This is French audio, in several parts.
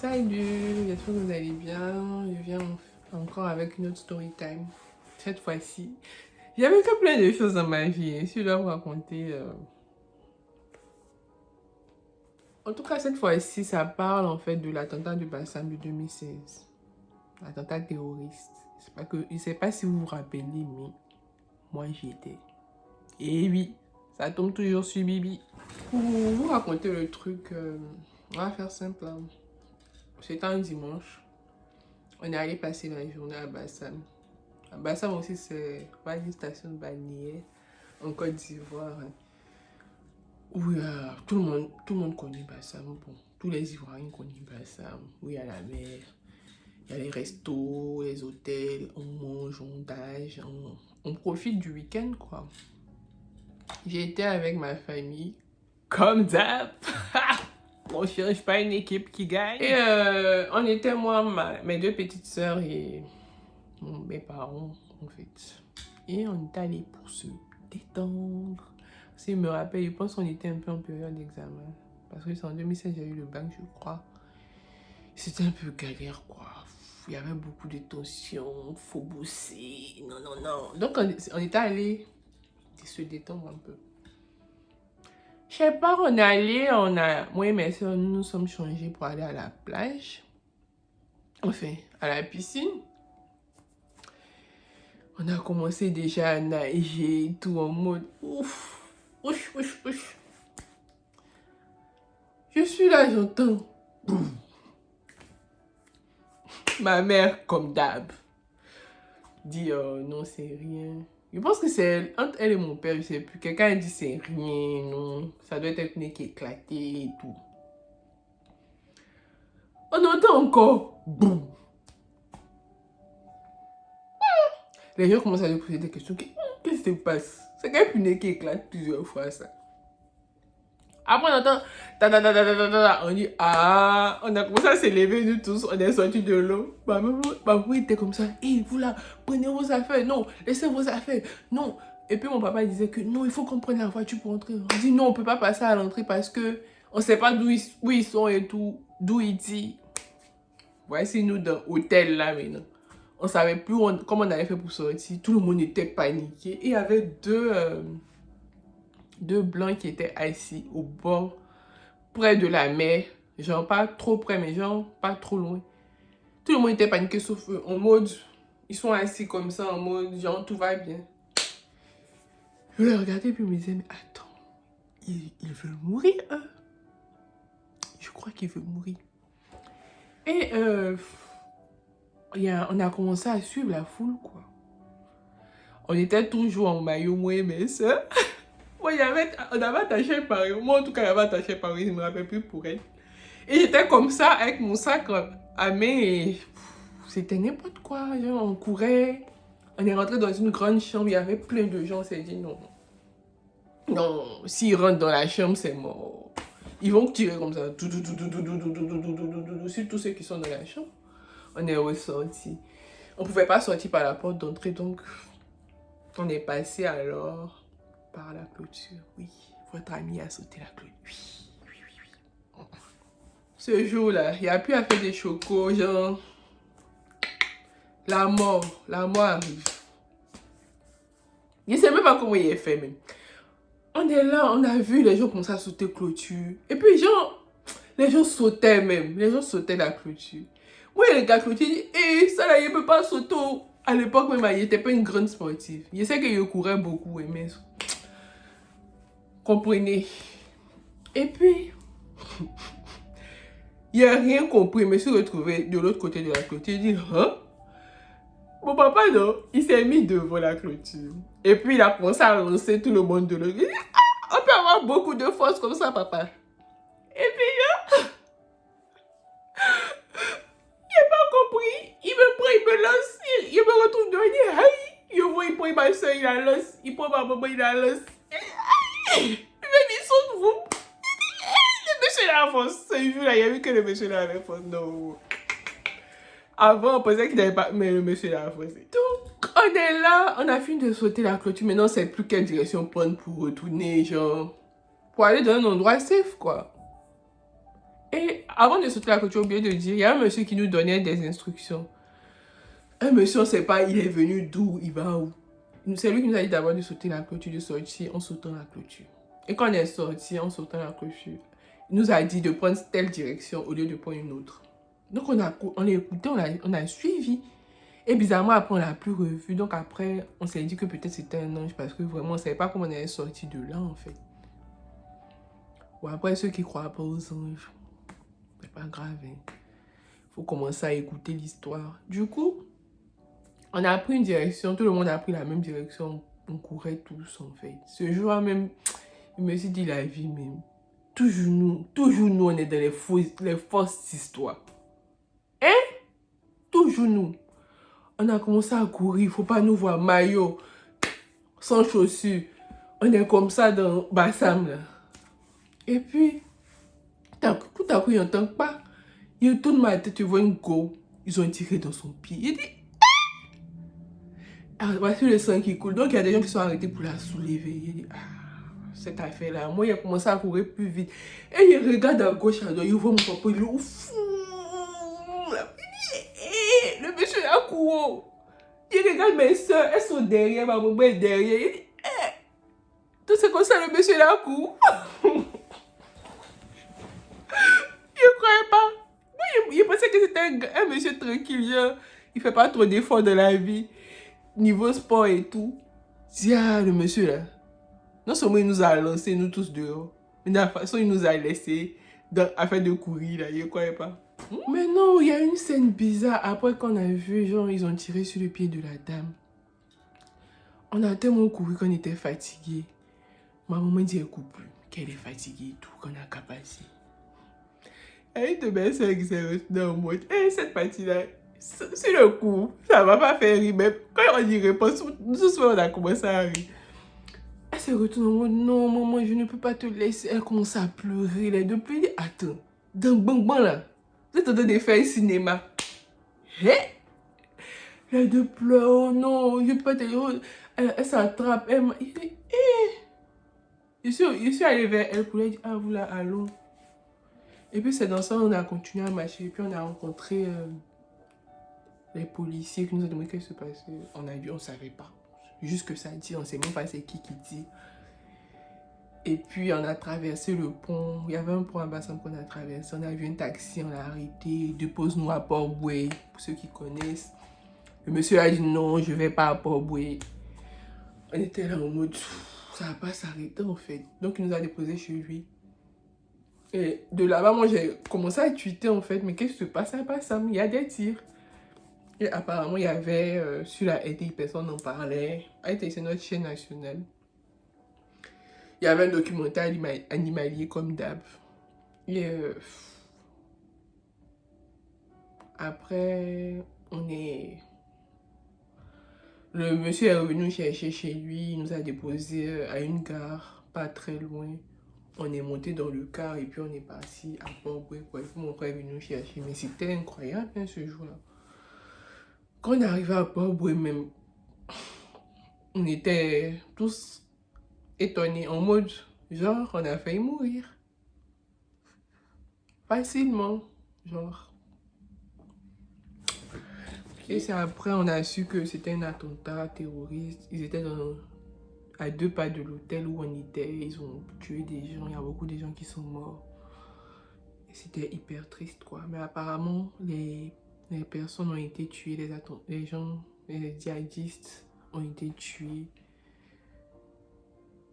Salut, j'espère que vous allez bien. Je viens encore avec une autre story time. Cette fois-ci, j'avais que plein de choses dans ma vie. Si je dois vous raconter. En tout cas, cette fois-ci, ça parle en fait de l'attentat du Bassam de 2016. L'attentat terroriste. Je ne sais pas si vous vous rappelez, mais moi j'y étais. Et oui, ça tombe toujours sur Bibi. Pour vous raconter le truc, on va faire simple. Hein. C'était un dimanche. On est allé passer la journée à Bassam. À Bassam aussi, c'est une station balnéaire en Côte d'Ivoire. Hein, où tout le monde connaît Bassam. Bon, tous les Ivoiriens connaissent Bassam. Où il y a la mer, il y a les restos, les hôtels, on mange, on nage, on profite du week-end, quoi. J'ai été avec ma famille, comme d'hab. On ne cherche pas une équipe qui gagne. Et on était moi, mes deux petites sœurs et mes parents, en fait. Et on est allé pour se détendre. Si je me rappelle, je pense qu'on était un peu en période d'examen. Parce que c'est en 2016, j'ai eu le bac, je crois. C'était un peu galère, quoi. Il y avait beaucoup de tensions, faut bosser, non. Donc on était allé se détendre un peu. Je sais pas, on est allé, moi et mes soeurs, nous nous sommes changés pour aller à la plage. Enfin, à la piscine. On a commencé déjà à nager et tout en mode ouf. Je suis là, j'entends. Ma mère, comme d'hab, dit non, c'est rien. Je pense que c'est entre elle et mon père, je sais plus. Quelqu'un a dit c'est rien, non. Ça doit être un nez qui est éclaté et tout. On entend encore. Boum. Les gens commencent à lui poser des questions. Qu'est-ce qui se passe? C'est qu'un punaise qui éclate plusieurs fois, ça. Après, on entend. On dit, ah, on a commencé à s'élever, nous tous. On est sortis de l'eau. Maman était comme ça. Hé, vous là, prenez vos affaires. Non, laissez vos affaires. Non. Et puis, mon papa disait que non, il faut qu'on prenne la voiture pour entrer. On dit, non, on ne peut pas passer à l'entrée parce que on ne sait pas où ils sont et tout. D'où ils disent. Voici nous dans l'hôtel là maintenant. On ne savait plus comment on allait faire pour sortir. Tout le monde était paniqué. Et il y avait deux blancs qui étaient assis au bord, près de la mer. Genre pas trop près, mais genre pas trop loin. Tout le monde était paniqué sauf eux. En mode, ils sont assis comme ça, en mode, genre tout va bien. Je les regardais et puis je me disais, mais attends, ils veulent mourir, eux. Je crois qu'ils veulent mourir. Et on a commencé à suivre la foule, quoi. On était toujours en maillot, moi et mes soeurs. On avait attaché Paris. Moi, en tout cas, j'avais attaché Paris, je ne me rappelle plus pour elle. Et j'étais comme ça, avec mon sac à main. Et c'était n'importe quoi. Genre, on courait. On est rentré dans une grande chambre. Il y avait plein de gens. On s'est dit non. Non, s'ils rentrent dans la chambre, c'est mort. Ils vont tirer comme ça. Sur tous ceux qui sont dans la chambre. On est ressortis. On ne pouvait pas sortir par la porte d'entrée. Donc, on est passé alors par la clôture. Oui, votre ami a sauté la clôture. Oui. Ce jour-là, il n'y a plus à faire des chocos, genre... La mort arrive. Je ne sais même pas comment il est fait, même. On est là, on a vu les gens commencer à sauter clôture. Et puis, genre, les gens sautaient même. Les gens sautaient la clôture. Moi, les gars clôture, ils disent, ça là, il ne peut pas sauter. À l'époque, même, il n'était pas une grande sportive. Je sais qu'il courait beaucoup, mais... Comprenez. Et puis, il n'a rien compris. Je me suis retrouvée de l'autre côté de la clôture. Il dit, hein? Mon papa, non, il s'est mis devant la clôture. Et puis, il a commencé à lancer tout le monde de l'autre. Il dit, ah, on peut avoir beaucoup de force comme ça, papa. Et puis, il n'a pas compris. Il me prend, il me lance. Il me retrouve devant, il dit, aïe. Je vois, il prend ma soeur, il la lance. Il prend ma maman, il la lance. Aïe. Ils sont de vous. Le monsieur là avance. Ce jour-là, il y a vu que le monsieur là avait force. Non. Avant, on pensait qu'il n'avait pas. Mais le monsieur là a avancé. Donc, on est là. On a fini de sauter la clôture. Maintenant, on ne sait plus quelle direction prendre pour retourner. Genre, pour aller dans un endroit safe, quoi. Et avant de sauter la clôture, j'ai oublié de dire, il y a un monsieur qui nous donnait des instructions. Un monsieur, on ne sait pas, il est venu d'où, il va où. C'est lui qui nous a dit d'abord de sauter la clôture, de sortir en sautant la clôture. Et quand on est sorti en sautant la clôture, il nous a dit de prendre telle direction au lieu de prendre une autre. Donc on a écouté, on a suivi. Et bizarrement, après, on l'a plus revu. Donc après, on s'est dit que peut-être c'était un ange parce que vraiment, on ne savait pas comment on allait sortir de là, en fait. Ou après, ceux qui ne croient pas aux anges, c'est pas grave. Il faut commencer à écouter l'histoire. Du coup, on a pris une direction. Tout le monde a pris la même direction. On courait tous, en fait. Ce jour-là même, je me suis dit la vie même. Toujours nous, on est dans les fausses histoires. Hein? Toujours nous. On a commencé à courir, il ne faut pas nous voir maillot, sans chaussures. On est comme ça dans Bassam, là. Et puis, tout à coup, il n'entend pas. Il tourne ma tête, tu vois une go. Ils ont tiré dans son pied. Il dit, ah, voici le sang qui coule. Donc, il y a des gens qui sont arrêtés pour la soulever. Il dit, ah, cette affaire-là. Moi, il a commencé à courir plus vite. Et il regarde à gauche, à droite. Il voit mon papa, il est ouf. Le monsieur est à court. Il regarde mes soeurs, elles sont derrière, ma maman est derrière. Il dit, tout c'est comme ça, le monsieur est à court. Je ne croyais pas. Moi, je pensais que c'était un monsieur tranquille. Genre, il ne fait pas trop d'efforts dans la vie. Niveau sport et tout. Je dis, ah, le monsieur là. Non seulement il nous a lancé, nous tous dehors. Mais de la façon, il nous a laissé afin de courir là. Je ne croyais pas. Mais non, il y a une scène bizarre. Après qu'on a vu, genre, ils ont tiré sur le pied de la dame. On a tellement couru qu'on était fatigué. Ma maman dit, écoute plus, qu'elle est fatiguée et tout, qu'on a qu'à passer. Et une de mes soeurs qui s'est retenue en mode, cette partie-là, c'est le coup, ça va pas faire rire. Mais quand on y répond, tout soir on a commencé à rire. Elle s'est retenue en mode, non maman, je ne peux pas te laisser. Elle commence à pleurer. Les deux puis attends, dans Bang Bang là, vous êtes en train de faire un cinéma. Les deux pleurent, oh non, je peux pas te dire. Elle s'attrape, elle dit, Je suis allée vers elle pour lui dire, ah, vous là, allons. Et puis c'est dans ça on a continué à marcher. Et puis on a rencontré les policiers qui nous ont demandé qu'est-ce qui se passait. On a dit, on ne savait pas. Juste que ça dit, on ne sait même pas c'est qui dit. Et puis on a traversé le pont. Il y avait un pont à Bassam qu'on a traversé. On a vu un taxi, on l'a arrêté. Dépose-nous à Port-Boué, pour ceux qui connaissent. Le monsieur a dit non, je ne vais pas à Port-Boué. On était là en mode, ça ne va pas s'arrêter en fait. Donc il nous a déposé chez lui. Et de là-bas, moi j'ai commencé à tweeter en fait, mais qu'est-ce qui se passe à Bassam? Il y a des tirs. Et apparemment, il y avait sur la RTI, personne n'en parlait. C'est notre chaîne nationale. Il y avait un documentaire animalier comme d'hab. Et après, le monsieur est revenu chercher chez lui, il nous a déposé à une gare, pas très loin. On est monté dans le car et puis on est parti à Port-Boué. Mon frère est venu nous chercher, mais c'était incroyable hein, ce jour-là. Quand on est arrivé à Port-Boué même, on était tous étonnés, en mode, genre, on a failli mourir. Facilement, genre. Et c'est après, on a su que c'était un attentat terroriste. Ils étaient à 2 pas de l'hôtel où on était. Ils ont tué des gens. Il y a beaucoup de gens qui sont morts. C'était hyper triste, quoi. Mais apparemment, les personnes ont été tuées. Les gens, les djihadistes ont été tués.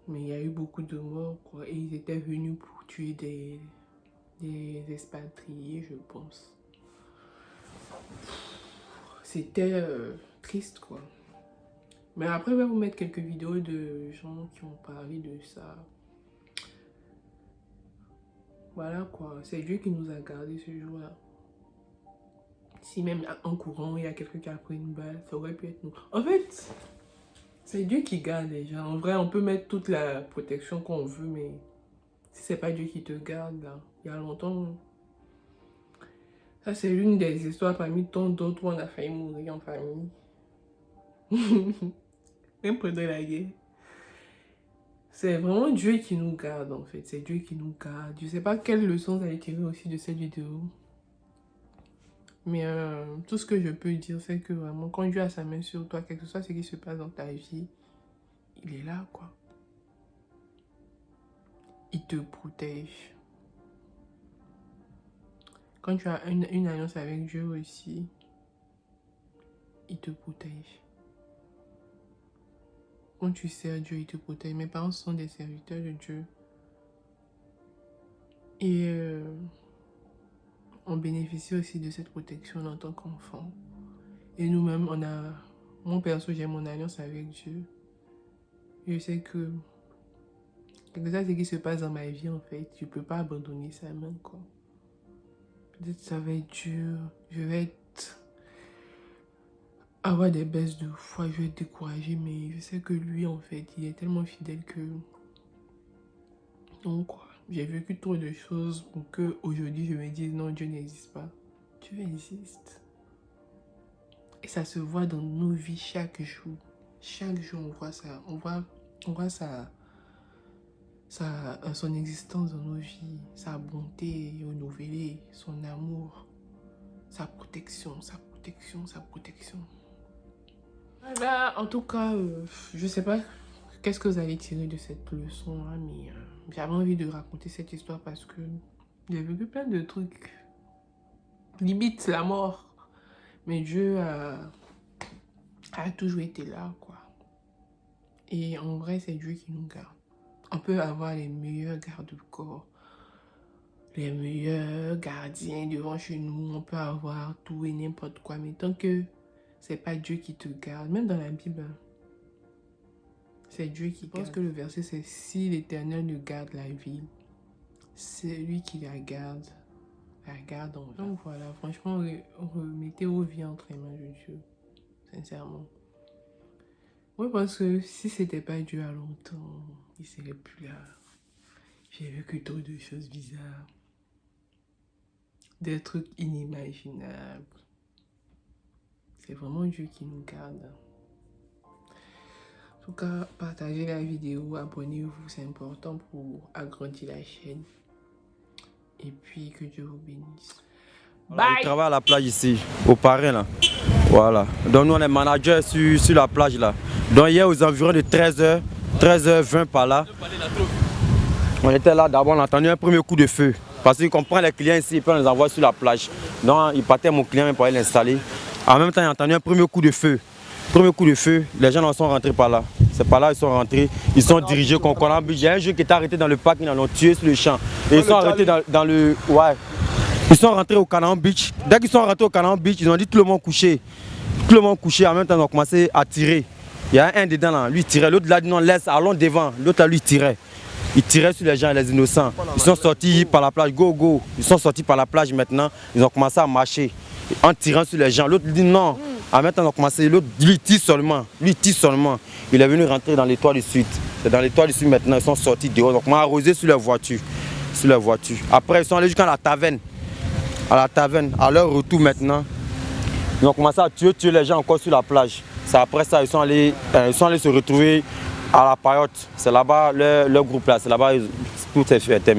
Mais il y a eu beaucoup de morts, quoi. Et ils étaient venus pour tuer des expatriés, je pense. C'était triste, quoi. Mais après, je vais vous mettre quelques vidéos de gens qui ont parlé de ça. Voilà, quoi. C'est Dieu qui nous a gardés ce jour-là. Si même en courant, il y a quelqu'un qui a pris une balle, ça aurait pu être nous. En fait, c'est Dieu qui garde les gens. En vrai, on peut mettre toute la protection qu'on veut, mais si c'est pas Dieu qui te garde, là, il y a longtemps. Ça, c'est l'une des histoires parmi tant d'autres où on a failli mourir en famille. Même pendant la guerre. C'est vraiment Dieu qui nous garde en fait. C'est Dieu qui nous garde. Je sais pas quelle leçon vous allez tirer aussi de cette vidéo. Mais tout ce que je peux dire, c'est que vraiment, quand Dieu a sa main sur toi, quel que soit ce qui se passe dans ta vie, il est là, quoi. Il te protège. Quand tu as une alliance avec Dieu aussi, il te protège. Quand tu sers Dieu, il te protège. Mes parents sont des serviteurs de Dieu. Et on bénéficie aussi de cette protection en tant qu'enfant. Et nous-mêmes, mon perso, j'ai mon alliance avec Dieu. Je sais que quelque chose qui se passe dans ma vie, en fait, je ne peux pas abandonner sa main, quoi. Peut-être ça va être dur, je vais avoir des baisses de foi, je vais être découragée, mais je sais que lui, en fait, il est tellement fidèle que... Donc, quoi, j'ai vécu trop de choses pour qu'aujourd'hui, je me dise non, Dieu n'existe pas. Dieu existe. Et ça se voit dans nos vies chaque jour. Chaque jour, on voit ça. On voit son existence dans nos vies, sa bonté renouvelée, son amour, sa protection, sa protection, sa protection. Voilà, en tout cas, je sais pas qu'est-ce que vous allez tirer de cette leçon-là, mais j'avais envie de raconter cette histoire parce que j'ai vécu plein de trucs, limite la mort. Mais Dieu a toujours été là, quoi. Et en vrai, c'est Dieu qui nous garde. On peut avoir les meilleurs gardes-corps, les meilleurs gardiens devant chez nous. On peut avoir tout et n'importe quoi. Mais tant que c'est pas Dieu qui te garde, même dans la Bible, c'est Dieu qui garde. Je pense que le verset, c'est si l'Éternel nous garde la vie, c'est lui qui la garde en vie. Donc voilà, franchement, remettez vos vies entre les mains de Dieu. Sincèrement. Oui, parce que si c'était pas Dieu à longtemps, il serait plus là. J'ai vécu trop de choses bizarres. Des trucs inimaginables. C'est vraiment Dieu qui nous garde. En tout cas, partagez la vidéo, abonnez-vous, c'est important pour agrandir la chaîne. Et puis que Dieu vous bénisse. Bye. Je travaille à la plage ici, au Parrain là. Voilà. Donc nous on est manager sur la plage là. Donc hier aux environs de 13h20 par là. On était là d'abord, on a entendu un premier coup de feu. Parce qu'on prend les clients ici et puis on les envoie sur la plage. Donc il partait mon client pour aller l'installer. En même temps il a entendu un premier coup de feu. Premier coup de feu, les gens en sont rentrés par là. C'est par là ils sont rentrés. Ils sont dirigés concordant. Il y a un jeu qui était arrêté dans le parc, ils l'ont tué sur le champ. Et ils sont arrêtés dans le... Ouais. Ils sont rentrés au Canaan Beach. Dès qu'ils sont rentrés au Canaan Beach, ils ont dit tout le monde couché. Tout le monde couché. En même temps, ils ont commencé à tirer. Il y a un dedans là, lui tirait. L'autre là dit non, laisse, allons devant. L'autre là, lui tirait. Il tirait sur les gens, les innocents. Ils sont sortis par la plage, go, go. Ils sont sortis par la plage maintenant. Ils ont commencé à marcher en tirant sur les gens. L'autre dit non. En même temps, ils ont commencé. L'autre, lui tire seulement. Lui tire seulement. Il est venu rentrer dans l'étoile du Sud. C'est dans l'étoile du Sud maintenant. Ils sont sortis dehors. Donc, ils ont arrosé sur leur voiture. Après, ils sont allés jusqu'à la taverne. À la taverne, à leur retour maintenant, ils ont commencé à tuer les gens encore sur la plage. C'est après ça, ils sont allés se retrouver à la Payotte. C'est là-bas, leur groupe là, c'est là-bas, tout est fait, terminé.